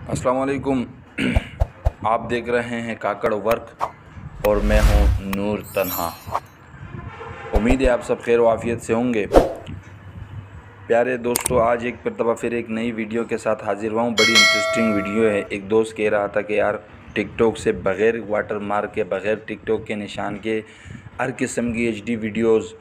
अस्सलाम वालेकुम। आप देख रहे हैं काकड़ वर्क और मैं हूं नूर तन्हा। उम्मीद है आप सब खैर वाफियत से होंगे। प्यारे दोस्तों, आज एक मरतबा फिर एक नई वीडियो के साथ हाजिर हुआ हूँ। बड़ी इंटरेस्टिंग वीडियो है। एक दोस्त कह रहा था कि यार टिकटॉक से बग़ैर वाटर मार्क के, बग़ैर टिकटॉक के निशान के हर किस्म की HD वीडियोज़,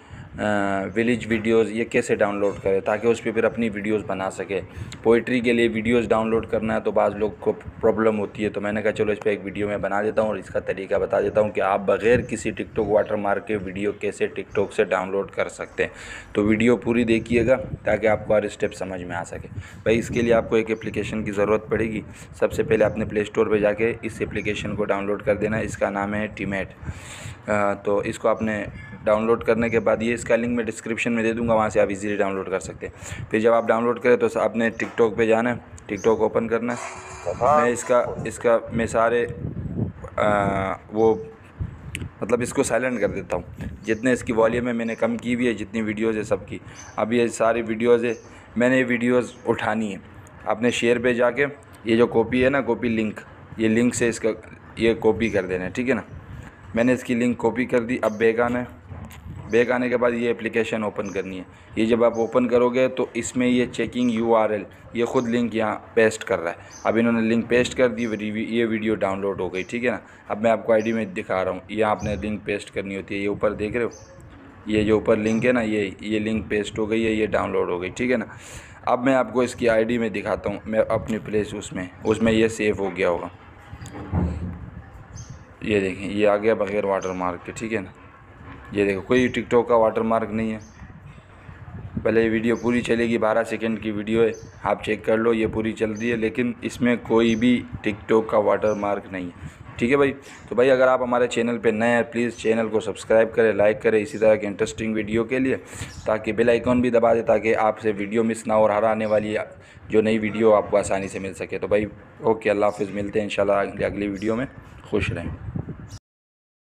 विलेज वीडियोज़ ये कैसे डाउनलोड करें ताकि उस पर फिर अपनी वीडियोज़ बना सके। पोइट्री के लिए वीडियोज़ डाउनलोड करना है तो बाज़ लोग को प्रॉब्लम होती है, तो मैंने कहा चलो इस पर एक वीडियो मैं बना देता हूँ और इसका तरीका बता देता हूँ कि आप बग़ैर किसी टिकटॉक वाटर मार्क के वीडियो कैसे टिकटॉक से डाउनलोड कर सकते हैं। तो वीडियो पूरी देखिएगा ताकि आपको हर स्टेप समझ में आ सके। भाई इसके लिए आपको एक एप्लीकेशन की ज़रूरत पड़ेगी। सबसे पहले आपने प्ले स्टोर पर जाके इस एप्लीकेशन को डाउनलोड कर देना है। इसका नाम है टीमेट। तो इसको आपने डाउनलोड करने के बाद, ये इसका लिंक मैं डिस्क्रिप्शन में दे दूंगा, वहाँ से आप इजीली डाउनलोड कर सकते हैं। फिर जब आप डाउनलोड करें तो आपने टिकटॉक पे जाना है, टिकटॉक ओपन करना है। मैं सारे मतलब इसको साइलेंट कर देता हूँ। जितने इसकी वॉल्यूम है मैंने कम की हुई है, जितनी वीडियोज़ है सबकी। अब ये सारी वीडियोज़ है, मैंने ये वीडियोज़ उठानी है। आपने शेयर पे जाके ये जो कॉपी है ना, कॉपी लिंक, ये लिंक से इसका ये कॉपी कर देना है, ठीक है ना। मैंने इसकी लिंक कॉपी कर दी। अब बैक आना है। बैक आने के बाद ये एप्लीकेशन ओपन करनी है। ये जब आप ओपन करोगे तो इसमें ये चेकिंग URL, ये ख़ुद लिंक यहाँ पेस्ट कर रहा है। अब इन्होंने लिंक पेस्ट कर दी, ये वीडियो डाउनलोड हो गई, ठीक है ना। अब मैं आपको ID में दिखा रहा हूँ। यहाँ आपने लिंक पेस्ट करनी होती है। ये ऊपर देख रहे हो, ये जो ऊपर लिंक है ना, ये लिंक पेस्ट हो गई है, ये डाउनलोड हो गई, ठीक है ना। अब मैं आपको इसकी ID में दिखाता हूँ। मैं अपनी प्लेस उसमें ये सेव हो गया होगा। ये देखें, ये आ गया बग़ैर वाटर मार्क के, ठीक है ना। ये देखो, कोई टिकटॉक का वाटर मार्क नहीं है। पहले ये वीडियो पूरी चलेगी, 12 सेकंड की वीडियो है, आप चेक कर लो, ये पूरी चल रही है, लेकिन इसमें कोई भी टिकटॉक का वाटर मार्क नहीं है, ठीक है भाई। तो भाई अगर आप हमारे चैनल पे नए हैं, प्लीज़ चैनल को सब्सक्राइब करें, लाइक करें इसी तरह के इंटरेस्टिंग वीडियो के लिए, ताकि बेल आइकॉन भी दबा दें ताकि आपसे वीडियो मिस ना हो और हर आने वाली जो नई वीडियो आपको आसानी से मिल सके। तो भाई ओके, अल्लाह हाफ़िज़, मिलते हैं इंशाल्लाह अगली वीडियो में। खुश रहें।